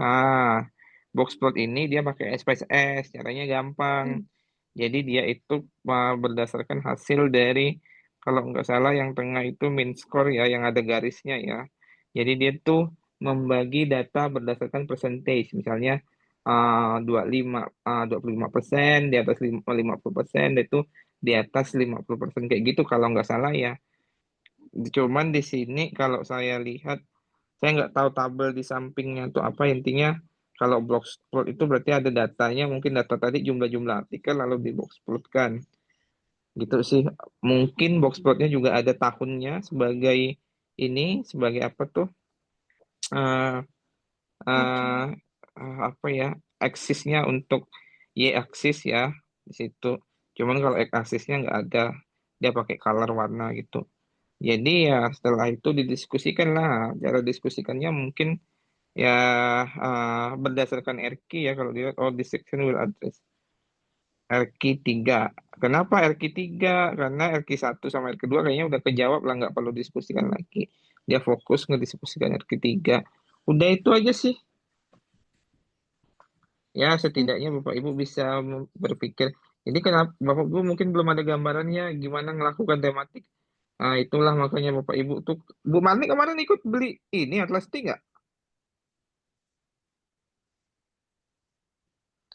Box plot ini dia pakai SPSS, caranya gampang. Jadi dia itu berdasarkan hasil dari, kalau nggak salah yang tengah itu mean score ya, yang ada garisnya ya. Jadi dia tuh membagi data berdasarkan percentage. Misalnya 25% di atas 50%, itu di atas 50% kayak gitu kalau nggak salah ya. Cuman di sini kalau saya lihat, saya nggak tahu tabel di sampingnya tuh apa, intinya kalau box plot itu berarti ada datanya, mungkin data tadi jumlah-jumlah artikel lalu di box plot kan. Gitu sih. Mungkin box plotnya juga ada tahunnya sebagai sebagai apa tuh? eh eh, apa ya? Aksisnya untuk y-aksis ya di situ. Cuman kalau x-aksisnya nggak ada, dia pakai color warna gitu. Jadi ya setelah itu didiskusikan lah. Cara diskusikannya mungkin ya berdasarkan RQ ya, kalau dilihat this section will address RQ3. Kenapa RQ3? Karena RQ1 sama RQ2 kayaknya udah kejawab lah, nggak perlu diskusikan lagi. Dia fokus ngediskusikan RQ3. Udah itu aja sih. Ya setidaknya Bapak Ibu bisa berpikir. Jadi kenapa Bapak Ibu mungkin belum ada gambarannya gimana melakukan tematik. Nah, itulah makanya Bapak Ibu tuh. Bu Mani kemarin ikut beli ini Atlas T nggak?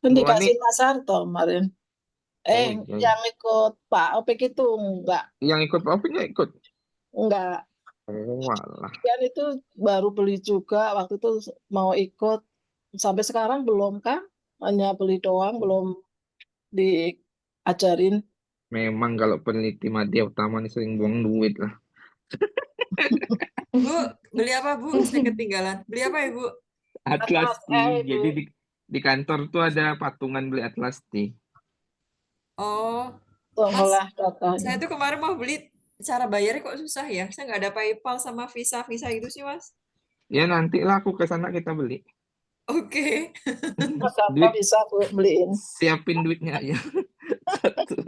Kan Bu Mani, dikasih Mas Sarto kemarin. oh iya, Yang ikut Pak Opik itu enggak, yang ikut Pak Opik nggak ikut? enggak. Oh alah, Kan itu baru beli juga waktu itu mau ikut. Sampai sekarang belum kan? Hanya beli doang, belum diajarin. memang kalau peneliti media utama nih sering buang duit lah. Bu, beli apa Bu? Saya ketinggalan. Beli apa ya Bu? Atlas Atlas T. itu. Jadi di kantor tuh ada patungan beli Atlas T. Oh, untuk Mas, ngolah saya datanya. tuh kemarin mau beli, cara bayarnya kok susah ya? Saya nggak ada PayPal sama Visa gitu sih, Mas. Ya nantilah aku ke sana kita beli. Oke. Mas Arto Duit, bisa Bu, beliin. siapin duitnya aja. Satu.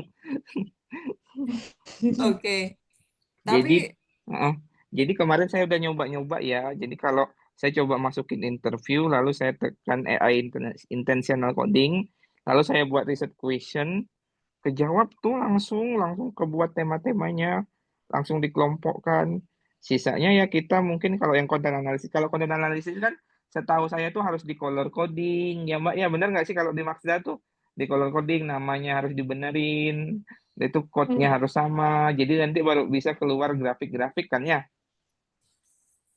Oke. Jadi, Tapi, uh, jadi kemarin saya udah nyoba-nyoba ya. Jadi kalau saya coba masukin interview, lalu saya tekan AI intentional coding, lalu saya buat research question, kejawab tuh langsung kebuat tema-temanya, langsung dikelompokkan. Sisanya ya kita mungkin kalau yang konten analisis, kalau konten analisis kan setahu saya tuh harus di color coding, ya Mbak, ya benar nggak sih kalau di Maxda tuh di color coding namanya harus dibenerin, itu code-nya harus sama, jadi nanti baru bisa keluar grafik-grafik kan ya,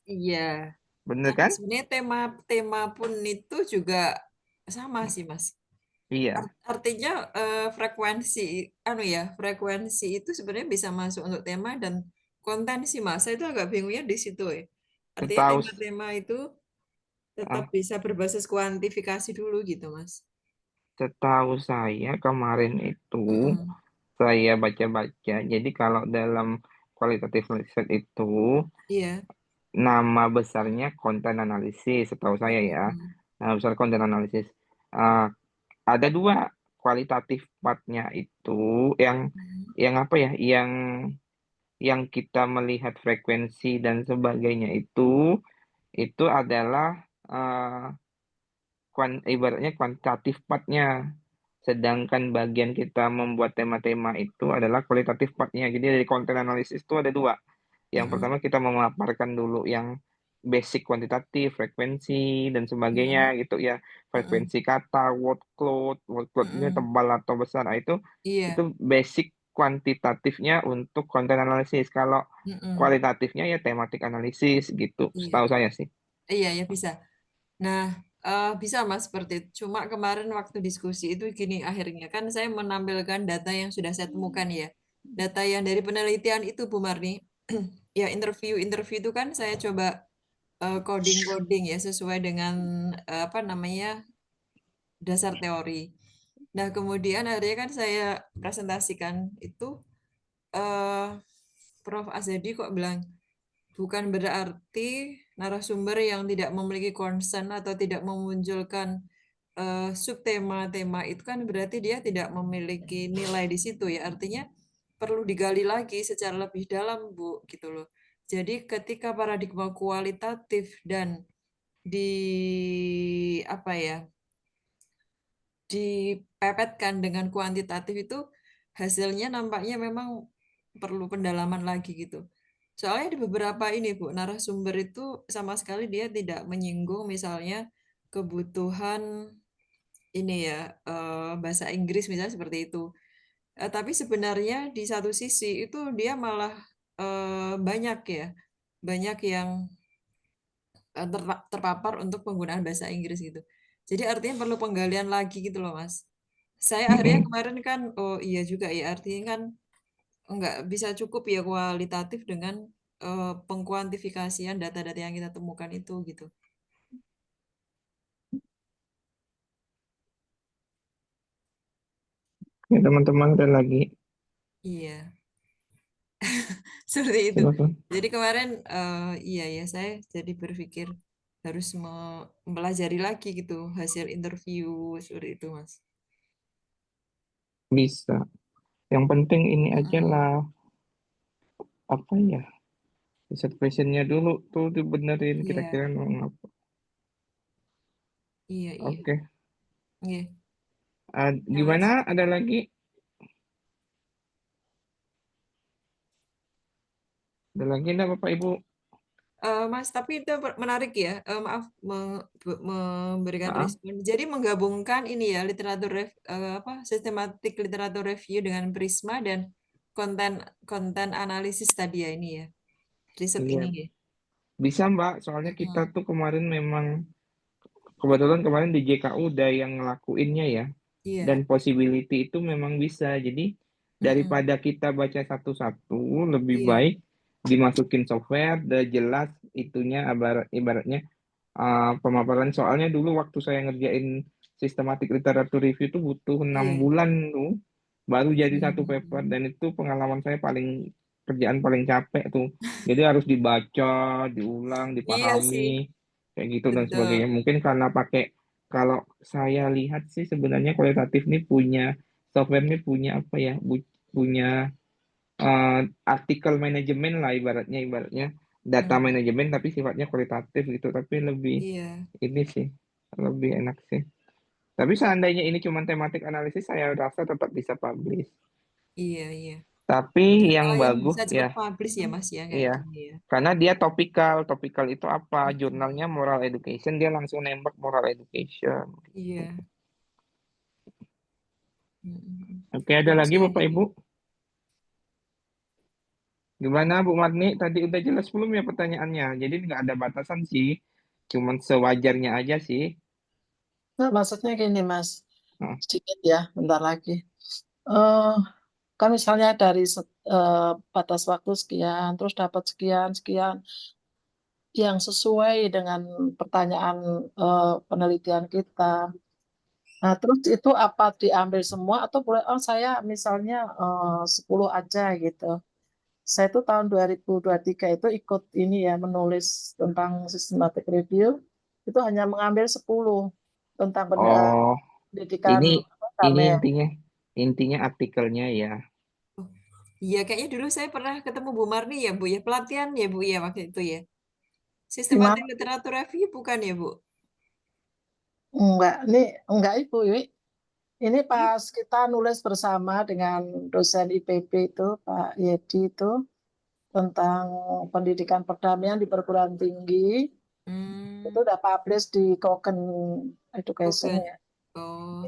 iya. bener Nah, kan? sebenarnya tema-tema pun itu juga sama sih, Mas. Iya, Artinya frekuensi, frekuensi itu sebenarnya bisa masuk untuk tema dan konten sih, Mas. Saya itu agak bingungnya di situ ya. Artinya setahu tema-tema itu tetap ah, bisa berbasis kuantifikasi dulu gitu, Mas. setahu saya kemarin itu Mm-mm. saya baca-baca, jadi kalau dalam kualitatif riset itu Iya. nama besarnya konten analisis, setahu saya ya. Mm-mm. Nama besar konten analisis. Ah, ada dua kualitatif partnya itu yang Mm-mm. apa ya? Yang kita melihat frekuensi dan sebagainya itu adalah ibaratnya kuantitatif partnya. Sedangkan bagian kita membuat tema-tema itu adalah kualitatif partnya. Jadi dari konten analisis itu ada dua. Yang Mm-mm. pertama kita memaparkan dulu yang basic kuantitatif, frekuensi, dan sebagainya Mm-mm. gitu ya. Mm-mm. Frekuensi kata, word cloud-nya Mm-mm. tebal atau besar. Nah, itu Iya. basic kuantitatifnya untuk konten analisis. Kalau Mm-mm. kualitatifnya ya tematik analisis gitu. Iya. Setahu saya sih. Iya, ya bisa. Nah, bisa Mas seperti itu. Cuma kemarin waktu diskusi itu gini akhirnya kan saya menampilkan data yang sudah saya temukan ya. Data yang dari penelitian itu Bu Marni. Ya interview itu kan saya coba coding-coding ya sesuai dengan apa namanya dasar teori. Nah, kemudian akhirnya kan saya presentasikan itu eh Prof. Azadi kok bilang bukan berarti narasumber yang tidak memiliki concern atau tidak memunculkan subtema-tema itu kan berarti dia tidak memiliki nilai di situ ya. Artinya perlu digali lagi secara lebih dalam, Bu, gitu loh. Jadi ketika paradigma kualitatif dan di apa ya, dipepetkan dengan kuantitatif itu hasilnya nampaknya memang perlu pendalaman lagi gitu. Soalnya di beberapa ini Bu, narasumber itu sama sekali dia tidak menyinggung misalnya kebutuhan ini ya bahasa Inggris misalnya seperti itu. Tapi sebenarnya di satu sisi itu dia malah banyak ya, banyak yang terpapar untuk penggunaan bahasa Inggris gitu. Jadi artinya perlu penggalian lagi gitu loh Mas. Saya akhirnya Mm-mm. kemarin kan, oh iya juga ya, artinya kan nggak bisa cukup ya kualitatif dengan pengkuantifikasian data-data yang kita temukan itu gitu. Ya, teman-teman ada lagi. Iya, seperti itu. Silakan. Jadi kemarin iya ya saya jadi berpikir harus mempelajari lagi gitu hasil interview seperti itu Mas. Bisa. Yang penting ini aja Mm-mm. lah. Apa ya? Riset questionnya dulu tuh dibenerin Iya, kira-kira mau ngapa. iya, iya. Oke. Iya. Ya, Gimana? Mas. Ada lagi? Ada lagi enggak Bapak Ibu? Mas, tapi itu menarik ya. Maaf memberikan Ah, respon. Jadi menggabungkan ini ya sistematik literatur review dengan Prisma dan konten konten analisis tadi ya ini ya riset iya. ini ya. Bisa Mbak, soalnya kita Mm-mm. tuh kemarin memang kebetulan kemarin di JKU udah yang ngelakuinnya ya. Dan Iya. possibility itu memang bisa. Jadi Mm-mm. daripada kita baca satu-satu, lebih Iya. baik dimasukin software, udah jelas itunya ibaratnya pemaparan. Soalnya dulu waktu saya ngerjain sistematik literatur review itu butuh 6 Iya. bulan tuh baru jadi satu paper, dan itu pengalaman saya kerjaan paling capek tuh. Jadi harus dibaca, diulang, Iya sih, dipahami, kayak gitu dan betul. sebagainya. Mungkin karena kalau saya lihat sih sebenarnya kualitatif nih software nih punya apa ya, punya artikel manajemen lah ibaratnya data Hmm, manajemen tapi sifatnya kualitatif gitu, tapi lebih iya, ini sih, lebih enak sih. Tapi seandainya ini cuma tematik analisis, saya rasa tetap bisa publish. iya. Tapi Data yang yang bagus bisa cepat ya, publish ya Mas ya kayak iya, gini ya. karena dia topikal. Topikal itu apa? Mm-mm. Jurnalnya moral education, dia langsung nembak moral education. Iya. Mm-mm. Oke, ada Bagus lagi ya Bapak ini. Ibu? Gimana Bu Marni? Tadi udah jelas belum ya pertanyaannya? Jadi nggak ada batasan sih, cuman sewajarnya aja sih. Nah, maksudnya gini, Mas. Nah, Sedikit ya, bentar lagi. Eh, kan misalnya dari batas waktu sekian, terus dapat sekian yang sesuai dengan pertanyaan penelitian kita. Nah, terus itu apa diambil semua atau boleh, oh saya misalnya 10 aja gitu. Saya itu tahun 2023 itu ikut ini ya, menulis tentang systematic review, itu hanya mengambil 10 tentang oh, pendidikan ini ini kami. intinya artikelnya ya. Oh, iya kayaknya dulu saya pernah ketemu Bu Marni ya Bu ya, pelatihan ya Bu ya waktu itu ya. Sistematik Gimana? literatur review bukan ya Bu? Enggak Ibu, Wi. Ini pas kita nulis bersama dengan dosen IPB itu, Pak Yedi itu, tentang pendidikan perdamaian di perguruan tinggi, itu Hmm, udah publish di Cochrane Education bukan. ya. Oh,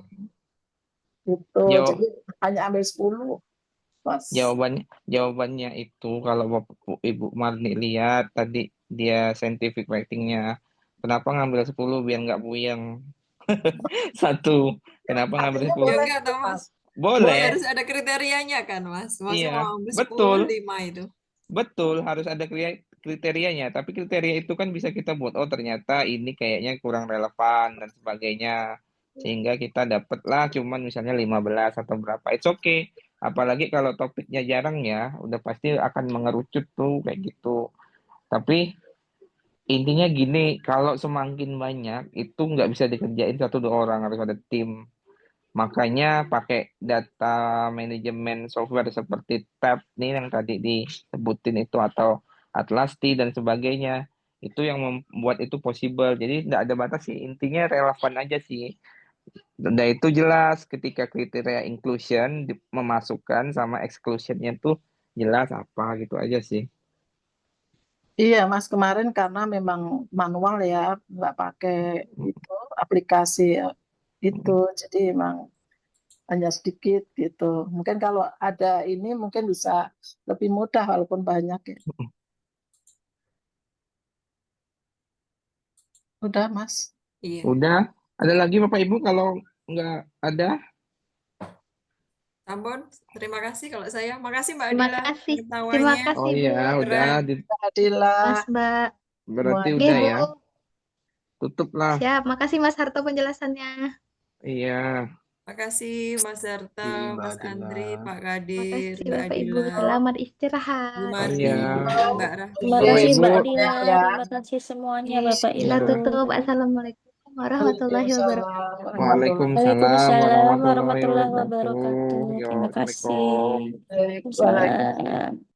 Gitu. Jadi Jawab hanya ambil 10, Mas. jawabannya itu kalau Bapak Ibu Marni lihat tadi dia scientific writing-nya. Kenapa ngambil 10 biar nggak puyeng? Satu. Kenapa ngambil Artinya 10? ya boleh enggak gitu, toh Mas. Mas. Boleh, Harus ada kriterianya kan Mas. Masa iya, mau ambil 10 betul. 5 itu. Betul, harus ada kriterianya. Tapi kriteria itu kan bisa kita buat, oh ternyata ini kayaknya kurang relevan dan sebagainya. Sehingga kita dapatlah cuman misalnya 15 atau berapa. It's okay. Apalagi kalau topiknya jarang ya, udah pasti akan mengerucut tuh kayak gitu. Tapi intinya gini, kalau semakin banyak itu nggak bisa dikerjain satu dua orang, harus ada tim. Makanya pakai data manajemen software seperti Tab nih yang tadi disebutin itu, atau Atlasti dan sebagainya. Itu yang membuat itu possible. Jadi tidak ada batas sih. Intinya relevan aja sih. Dan itu jelas ketika kriteria inclusion memasukkan sama exclusionnya tuh jelas apa gitu aja sih. Iya, Mas, kemarin karena memang manual ya, nggak pakai itu aplikasi itu, jadi emang hanya sedikit gitu. Mungkin kalau ada ini mungkin bisa lebih mudah walaupun banyak ya. Udah, Mas. Iya. Udah, ada lagi Bapak Ibu kalau nggak ada? Ampun, terima kasih kalau saya. Makasih Mbak Terima Adila kasih. Terima pengetahuannya. Oh kasih, iya, Bu. udah. Keren. Adila, Mas, Mbak. Berarti semuanya. Oke, udah Bu. ya. Tutup lah. Siap. Makasih, Mas Harto, penjelasannya. Iya. Makasih Mas Harta, Makasih Mbak Mas Adila. Andri, Pak Kadir, Makasih, Mbak Bapak Ibu. Adila, Selamat Bu istirahat. Oh iya. Marni, Mbak Rahmi. Terima Bapak kasih Ibu. Mbak Ya, Adila, ya. terima kasih semuanya Oke, Bapak kita Ibu. Iya. tutup. Assalamualaikum warahmatullahi wabarakatuh. Waalaikumsalam warahmatullahi Waalaikumsalam Waalaikumsalam warahmatullahi warahmatullahi wabarakatuh. wabarakatuh. Yo, Terima Assalamualaikum. kasih. wabarakatuh. Waalaikumsalam.